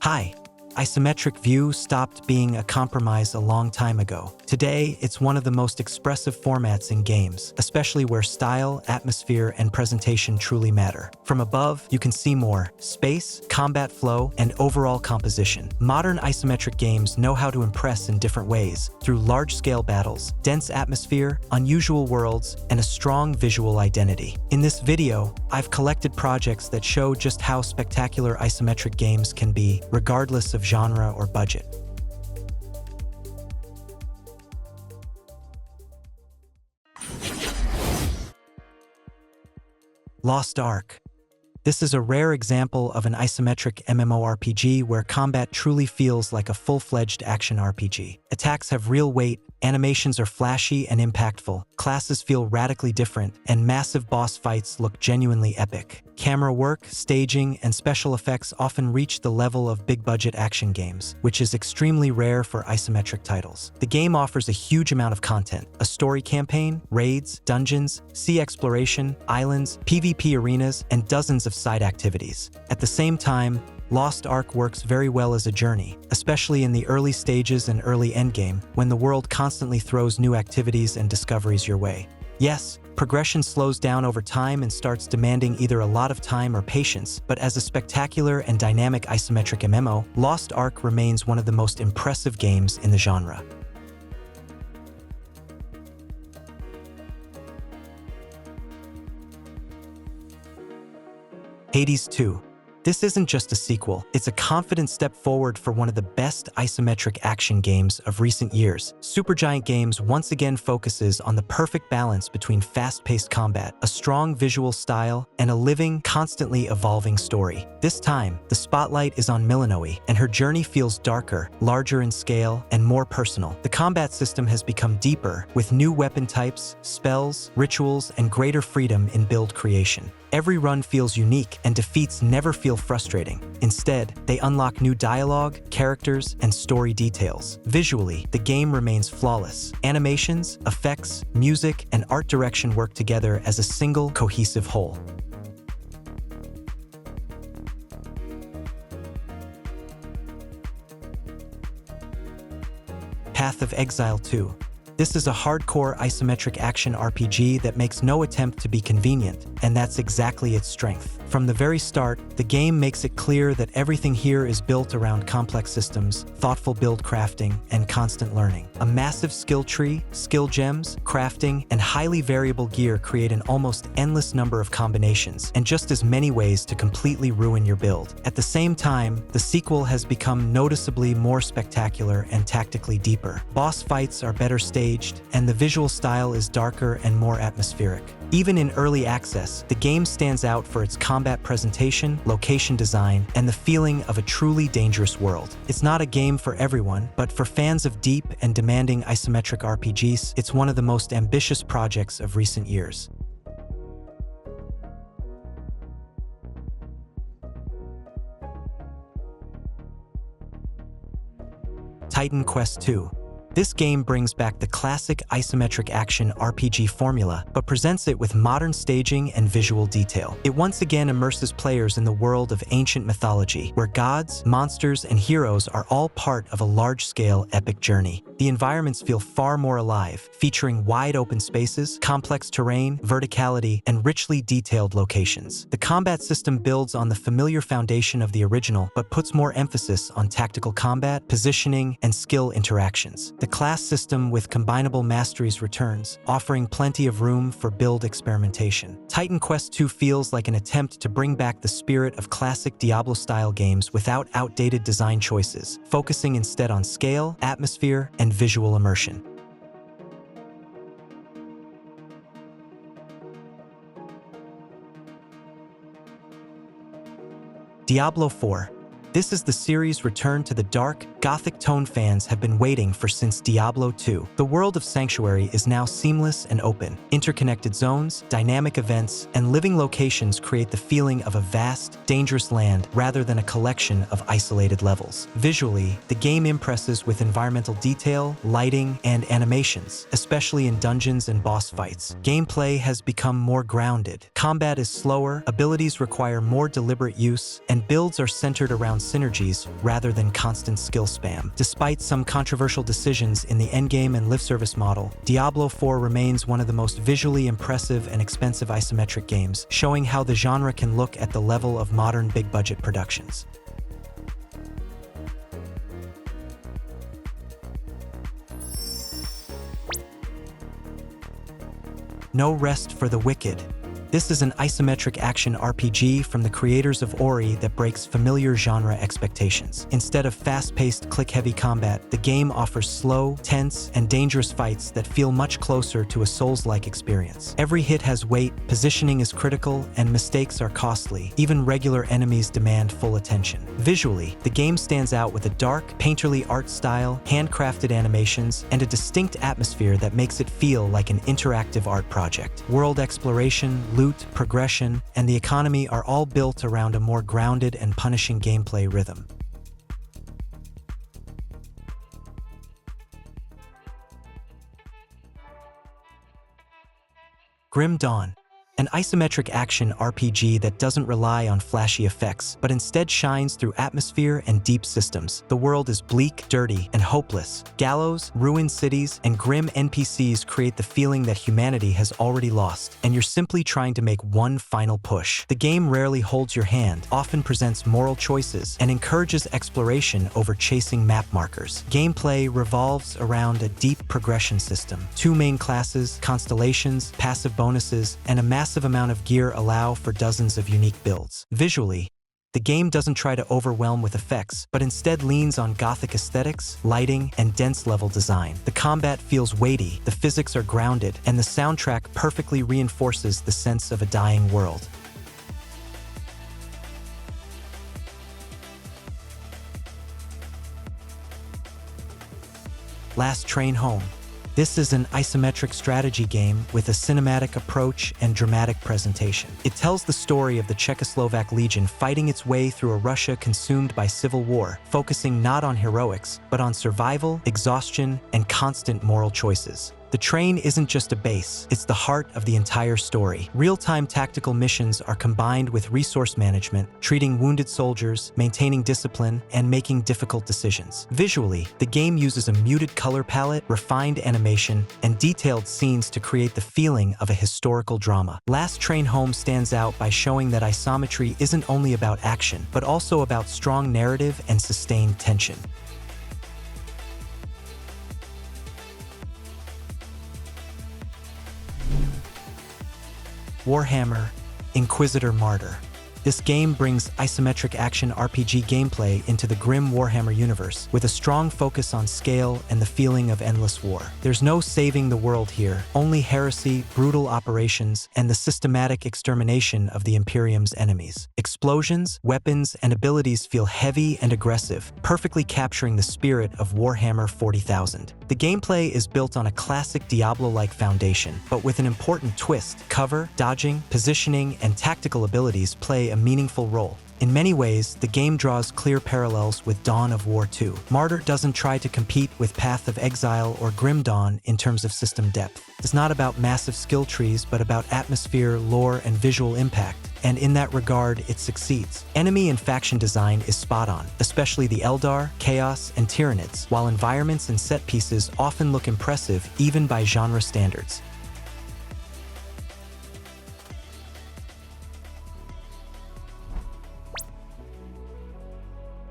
Hi. Isometric view stopped being a compromise a long time ago. Today, it's one of the most expressive formats in games, especially where style, atmosphere, and presentation truly matter. From above, you can see more space, combat flow, and overall composition. Modern isometric games know how to impress in different ways, through large-scale battles, dense atmosphere, unusual worlds, and a strong visual identity. In this video, I've collected projects that show just how spectacular isometric games can be, regardless of genre or budget. Lost Ark. This is a rare example of an isometric MMORPG where combat truly feels like a full-fledged action RPG. Attacks have real weight, animations are flashy and impactful, classes feel radically different, and massive boss fights look genuinely epic. Camera work, staging, and special effects often reach the level of big-budget action games, which is extremely rare for isometric titles. The game offers a huge amount of content: a story campaign, raids, dungeons, sea exploration, islands, PvP arenas, and dozens of side activities. At the same time, Lost Ark works very well as a journey, especially in the early stages and early endgame, when the world constantly throws new activities and discoveries your way. Yes, progression slows down over time and starts demanding either a lot of time or patience, but as a spectacular and dynamic isometric MMO, Lost Ark remains one of the most impressive games in the genre. Hades 2. This isn't just a sequel, it's a confident step forward for one of the best isometric action games of recent years. Supergiant Games once again focuses on the perfect balance between fast-paced combat, a strong visual style, and a living, constantly evolving story. This time, the spotlight is on Milanoe, and her journey feels darker, larger in scale, and more personal. The combat system has become deeper, with new weapon types, spells, rituals, and greater freedom in build creation. Every run feels unique, and defeats never feel frustrating. Instead, they unlock new dialogue, characters, and story details. Visually, the game remains flawless. Animations, effects, music, and art direction work together as a single, cohesive whole. Path of Exile 2. This is a hardcore isometric action RPG that makes no attempt to be convenient, and that's exactly its strength. From the very start, the game makes it clear that everything here is built around complex systems, thoughtful build crafting, and constant learning. A massive skill tree, skill gems, crafting, and highly variable gear create an almost endless number of combinations, and just as many ways to completely ruin your build. At the same time, the sequel has become noticeably more spectacular and tactically deeper. Boss fights are better staged, and the visual style is darker and more atmospheric. Even in early access, the game stands out for its combat presentation, location design, and the feeling of a truly dangerous world. It's not a game for everyone, but for fans of deep and demanding isometric RPGs, it's one of the most ambitious projects of recent years. Titan Quest II. This game brings back the classic isometric action RPG formula, but presents it with modern staging and visual detail. It once again immerses players in the world of ancient mythology, where gods, monsters, and heroes are all part of a large-scale epic journey. The environments feel far more alive, featuring wide open spaces, complex terrain, verticality, and richly detailed locations. The combat system builds on the familiar foundation of the original, but puts more emphasis on tactical combat, positioning, and skill interactions. The class system with combinable masteries returns, offering plenty of room for build experimentation. Titan Quest II feels like an attempt to bring back the spirit of classic Diablo-style games without outdated design choices, focusing instead on scale, atmosphere, and visual immersion. Diablo IV. This is the series' return to the dark, gothic tone fans have been waiting for since Diablo II. The world of Sanctuary is now seamless and open. Interconnected zones, dynamic events, and living locations create the feeling of a vast, dangerous land rather than a collection of isolated levels. Visually, the game impresses with environmental detail, lighting, and animations, especially in dungeons and boss fights. Gameplay has become more grounded. Combat is slower, abilities require more deliberate use, and builds are centered around synergies rather than constant skill spam. Despite some controversial decisions in the endgame and live service model, Diablo IV remains one of the most visually impressive and expensive isometric games, showing how the genre can look at the level of modern big-budget productions. No Rest for the Wicked. This is an isometric action RPG from the creators of Ori that breaks familiar genre expectations. Instead of fast-paced, click-heavy combat, the game offers slow, tense, and dangerous fights that feel much closer to a Souls-like experience. Every hit has weight, positioning is critical, and mistakes are costly. Even regular enemies demand full attention. Visually, the game stands out with a dark, painterly art style, handcrafted animations, and a distinct atmosphere that makes it feel like an interactive art project. World exploration, loot, progression, and the economy are all built around a more grounded and punishing gameplay rhythm. Grim Dawn. An isometric action RPG that doesn't rely on flashy effects, but instead shines through atmosphere and deep systems. The world is bleak, dirty, and hopeless. Gallows, ruined cities, and grim NPCs create the feeling that humanity has already lost, and you're simply trying to make one final push. The game rarely holds your hand, often presents moral choices, and encourages exploration over chasing map markers. Gameplay revolves around a deep progression system. 2 main classes, constellations, passive bonuses, and a massive amount of gear allow for dozens of unique builds. Visually, the game doesn't try to overwhelm with effects, but instead leans on gothic aesthetics, lighting, and dense level design. The combat feels weighty, the physics are grounded, and the soundtrack perfectly reinforces the sense of a dying world. Last Train Home. This is an isometric strategy game with a cinematic approach and dramatic presentation. It tells the story of the Czechoslovak Legion fighting its way through a Russia consumed by civil war, focusing not on heroics, but on survival, exhaustion, and constant moral choices. The train isn't just a base, it's the heart of the entire story. Real-time tactical missions are combined with resource management, treating wounded soldiers, maintaining discipline, and making difficult decisions. Visually, the game uses a muted color palette, refined animation, and detailed scenes to create the feeling of a historical drama. Last Train Home stands out by showing that isometry isn't only about action, but also about strong narrative and sustained tension. Warhammer, Inquisitor Martyr. This game brings isometric action RPG gameplay into the grim Warhammer universe, with a strong focus on scale and the feeling of endless war. There's no saving the world here, only heresy, brutal operations, and the systematic extermination of the Imperium's enemies. Explosions, weapons, and abilities feel heavy and aggressive, perfectly capturing the spirit of Warhammer 40,000. The gameplay is built on a classic Diablo-like foundation, but with an important twist. Cover, dodging, positioning, and tactical abilities play a meaningful role. In many ways, the game draws clear parallels with Dawn of War 2. Martyr doesn't try to compete with Path of Exile or Grim Dawn in terms of system depth. It's not about massive skill trees, but about atmosphere, lore, and visual impact. And in that regard, it succeeds. Enemy and faction design is spot on, especially the Eldar, Chaos, and Tyranids, while environments and set pieces often look impressive even by genre standards.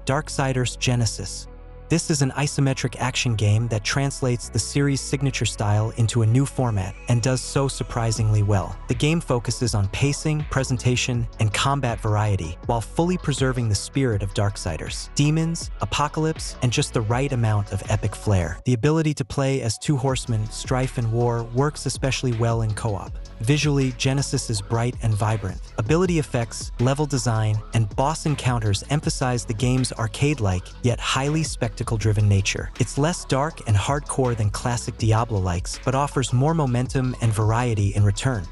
Darksiders Genesis. This is an isometric action game that translates the series' signature style into a new format and does so surprisingly well. The game focuses on pacing, presentation, and combat variety, while fully preserving the spirit of Darksiders. Demons, apocalypse, and just the right amount of epic flair. The ability to play as 2 horsemen, strife and war, works especially well in co-op. Visually, Genesis is bright and vibrant. Ability effects, level design, and boss encounters emphasize the game's arcade-like, yet highly spectacle-driven nature. It's less dark and hardcore than classic Diablo-likes, but offers more momentum and variety in return.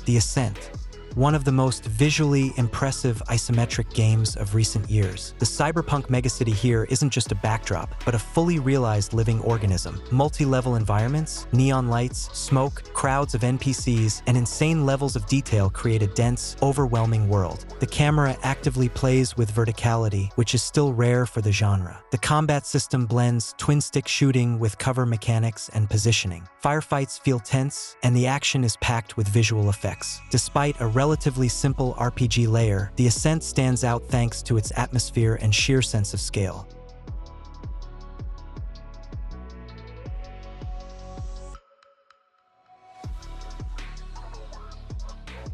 The Ascent. one of the most visually impressive isometric games of recent years. The cyberpunk megacity here isn't just a backdrop, but a fully realized living organism. Multi-level environments, neon lights, smoke, crowds of NPCs, and insane levels of detail create a dense, overwhelming world. The camera actively plays with verticality, which is still rare for the genre. The combat system blends twin-stick shooting with cover mechanics and positioning. Firefights feel tense, and the action is packed with visual effects. Despite a relatively simple RPG layer, the Ascent stands out thanks to its atmosphere and sheer sense of scale.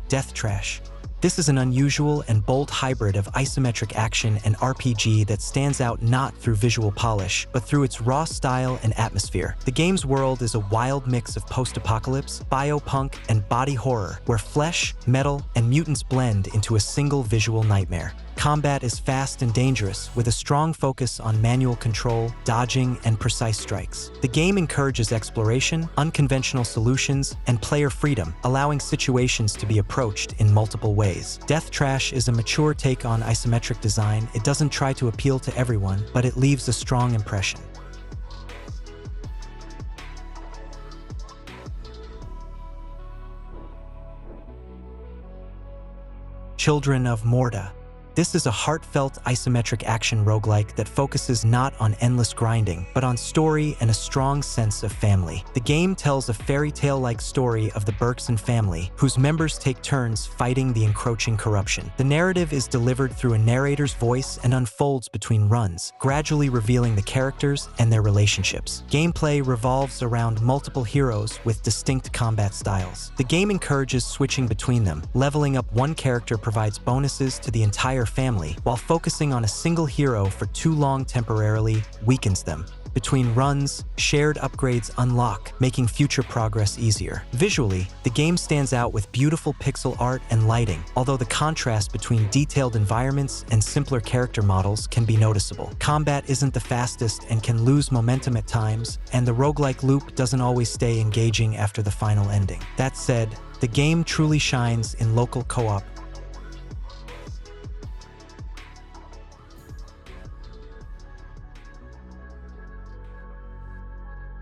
Death Trash. This is an unusual and bold hybrid of isometric action and RPG that stands out not through visual polish, but through its raw style and atmosphere. The game's world is a wild mix of post-apocalypse, biopunk, and body horror, where flesh, metal, and mutants blend into a single visual nightmare. Combat is fast and dangerous, with a strong focus on manual control, dodging, and precise strikes. The game encourages exploration, unconventional solutions, and player freedom, allowing situations to be approached in multiple ways. Death Trash is a mature take on isometric design. It doesn't try to appeal to everyone, but it leaves a strong impression. Children of Morta. This is a heartfelt isometric action roguelike that focuses not on endless grinding, but on story and a strong sense of family. The game tells a fairy tale-like story of the Berkson family, whose members take turns fighting the encroaching corruption. The narrative is delivered through a narrator's voice and unfolds between runs, gradually revealing the characters and their relationships. Gameplay revolves around multiple heroes with distinct combat styles. The game encourages switching between them. Leveling up one character provides bonuses to the entire family, while focusing on a single hero for too long temporarily weakens them. Between runs, shared upgrades unlock, making future progress easier. Visually, the game stands out with beautiful pixel art and lighting, although the contrast between detailed environments and simpler character models can be noticeable. Combat isn't the fastest and can lose momentum at times, and the roguelike loop doesn't always stay engaging after the final ending. That said, the game truly shines in local co-op.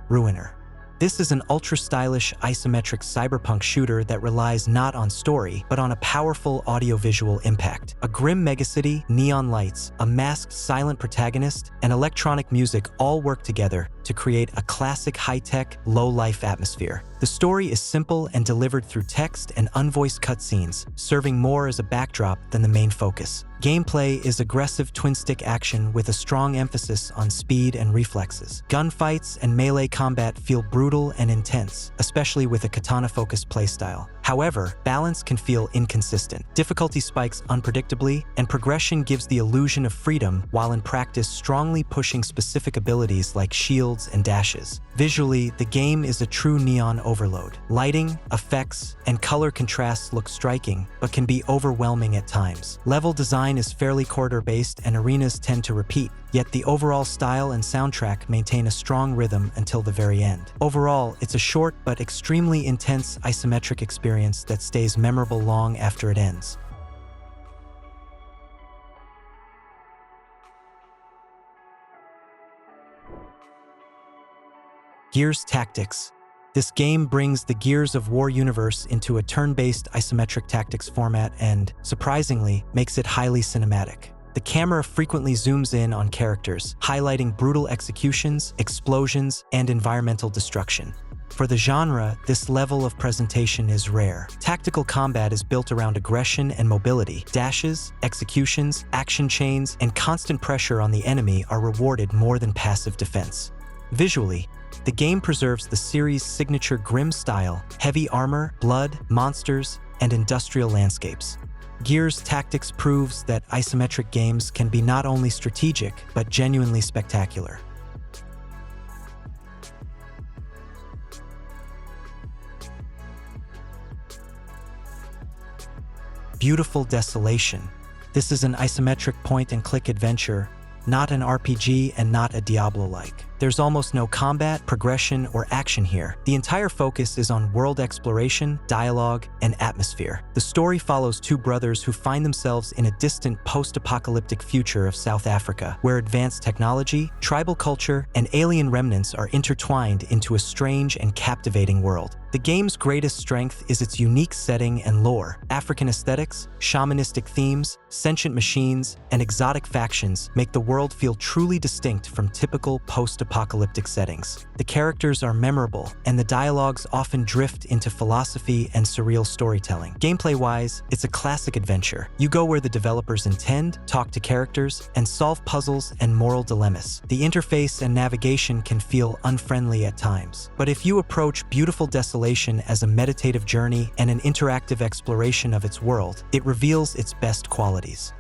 Ruiner. This is an ultra-stylish isometric cyberpunk shooter that relies not on story, but on a powerful audiovisual impact. A grim megacity, neon lights, a masked silent protagonist, and electronic music all work together to create a classic high-tech, low-life atmosphere. The story is simple and delivered through text and unvoiced cutscenes, serving more as a backdrop than the main focus. Gameplay is aggressive twin-stick action with a strong emphasis on speed and reflexes. Gunfights and melee combat feel brutal and intense, especially with a katana-focused playstyle. However, balance can feel inconsistent. Difficulty spikes unpredictably, and progression gives the illusion of freedom, while in practice strongly pushing specific abilities like shields and dashes. Visually, the game is a true neon overload. Lighting, effects, and color contrasts look striking, but can be overwhelming at times. Level design is fairly corridor-based and arenas tend to repeat, yet the overall style and soundtrack maintain a strong rhythm until the very end. Overall, it's a short but extremely intense isometric experience that stays memorable long after it ends. Gears Tactics. This game brings the Gears of War universe into a turn-based isometric tactics format and, surprisingly, makes it highly cinematic. The camera frequently zooms in on characters, highlighting brutal executions, explosions, and environmental destruction. For the genre, this level of presentation is rare. Tactical combat is built around aggression and mobility. Dashes, executions, action chains, and constant pressure on the enemy are rewarded more than passive defense. Visually, the game preserves the series' signature grim style, heavy armor, blood, monsters, and industrial landscapes. Gears Tactics proves that isometric games can be not only strategic, but genuinely spectacular. Beautiful Desolation. This is an isometric point-and-click adventure, not an RPG and not a Diablo-like. There's almost no combat, progression, or action here. The entire focus is on world exploration, dialogue, and atmosphere. The story follows two brothers who find themselves in a distant post-apocalyptic future of South Africa, where advanced technology, tribal culture, and alien remnants are intertwined into a strange and captivating world. The game's greatest strength is its unique setting and lore. African aesthetics, shamanistic themes, sentient machines, and exotic factions make the world feel truly distinct from typical post-apocalyptic settings. The characters are memorable, and the dialogues often drift into philosophy and surreal storytelling. Gameplay-wise, it's a classic adventure. You go where the developers intend, talk to characters, and solve puzzles and moral dilemmas. The interface and navigation can feel unfriendly at times, but if you approach beautiful Desolation as a meditative journey and an interactive exploration of its world, it reveals its best qualities.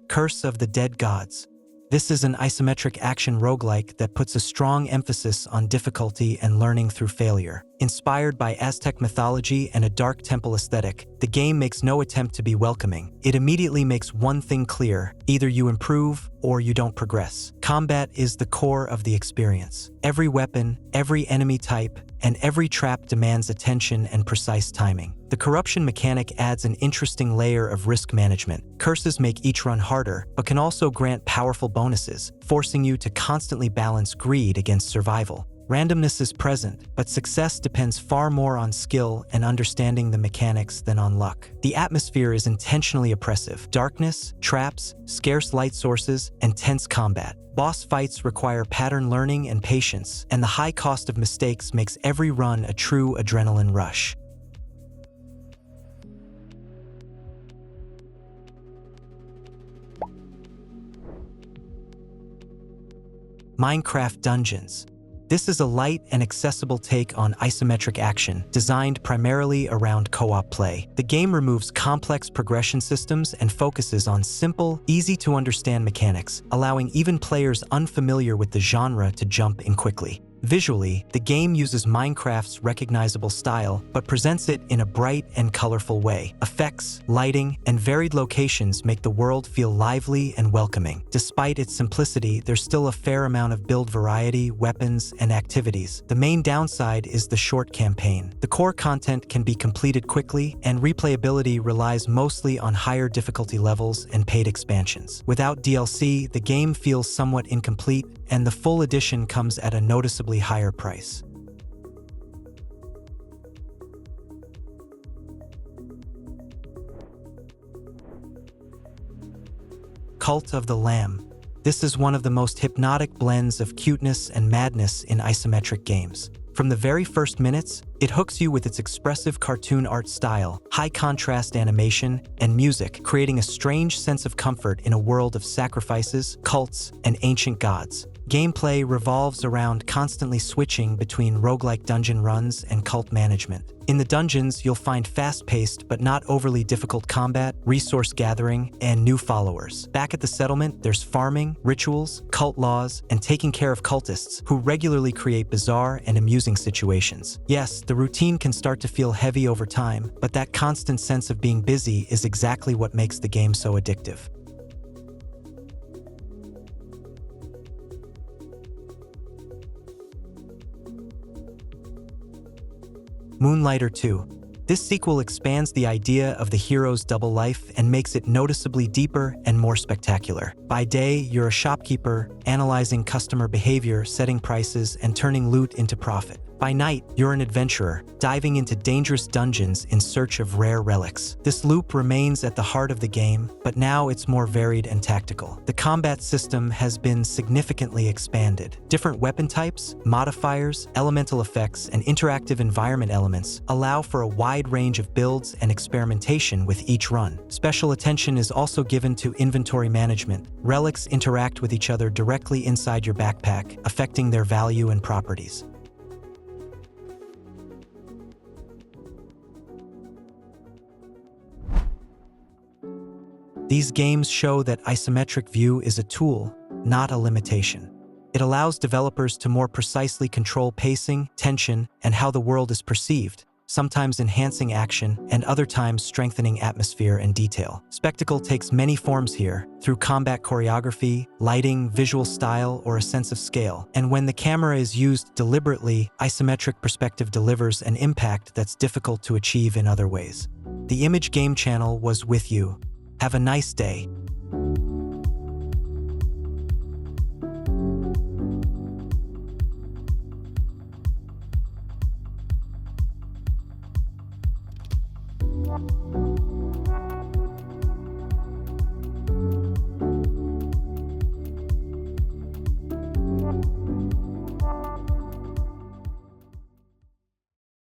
Curse of the Dead Gods. This is an isometric action roguelike that puts a strong emphasis on difficulty and learning through failure. Inspired by Aztec mythology and a dark temple aesthetic, the game makes no attempt to be welcoming. It immediately makes one thing clear: either you improve or you don't progress. Combat is the core of the experience. Every weapon, every enemy type, and every trap demands attention and precise timing. The corruption mechanic adds an interesting layer of risk management. Curses make each run harder, but can also grant powerful bonuses, forcing you to constantly balance greed against survival. Randomness is present, but success depends far more on skill and understanding the mechanics than on luck. The atmosphere is intentionally oppressive. Darkness, traps, scarce light sources, and tense combat. Boss fights require pattern learning and patience, and the high cost of mistakes makes every run a true adrenaline rush. Minecraft Dungeons. This is a light and accessible take on isometric action, designed primarily around co-op play. The game removes complex progression systems and focuses on simple, easy-to-understand mechanics, allowing even players unfamiliar with the genre to jump in quickly. Visually, the game uses Minecraft's recognizable style, but presents it in a bright and colorful way. Effects, lighting, and varied locations make the world feel lively and welcoming. Despite its simplicity, there's still a fair amount of build variety, weapons, and activities. The main downside is the short campaign. The core content can be completed quickly, and replayability relies mostly on higher difficulty levels and paid expansions. Without DLC, the game feels somewhat incomplete, and the full edition comes at a noticeably higher price. Cult of the Lamb. This is one of the most hypnotic blends of cuteness and madness in isometric games. From the very first minutes, it hooks you with its expressive cartoon art style, high contrast animation, and music, creating a strange sense of comfort in a world of sacrifices, cults, and ancient gods. Gameplay revolves around constantly switching between roguelike dungeon runs and cult management. In the dungeons, you'll find fast-paced but not overly difficult combat, resource gathering, and new followers. Back at the settlement, there's farming, rituals, cult laws, and taking care of cultists who regularly create bizarre and amusing situations. Yes, the routine can start to feel heavy over time, but that constant sense of being busy is exactly what makes the game so addictive. Moonlighter 2. This sequel expands the idea of the hero's double life and makes it noticeably deeper and more spectacular. By day, you're a shopkeeper, analyzing customer behavior, setting prices, and turning loot into profit. By night, you're an adventurer, diving into dangerous dungeons in search of rare relics. This loop remains at the heart of the game, but now it's more varied and tactical. The combat system has been significantly expanded. Different weapon types, modifiers, elemental effects, and interactive environment elements allow for a wide range of builds and experimentation with each run. Special attention is also given to inventory management. Relics interact with each other directly inside your backpack, affecting their value and properties. These games show that isometric view is a tool, not a limitation. It allows developers to more precisely control pacing, tension, and how the world is perceived, sometimes enhancing action and other times strengthening atmosphere and detail. Spectacle takes many forms here, through combat choreography, lighting, visual style, or a sense of scale. And when the camera is used deliberately, isometric perspective delivers an impact that's difficult to achieve in other ways. The Image Game Channel was with you. Have a nice day.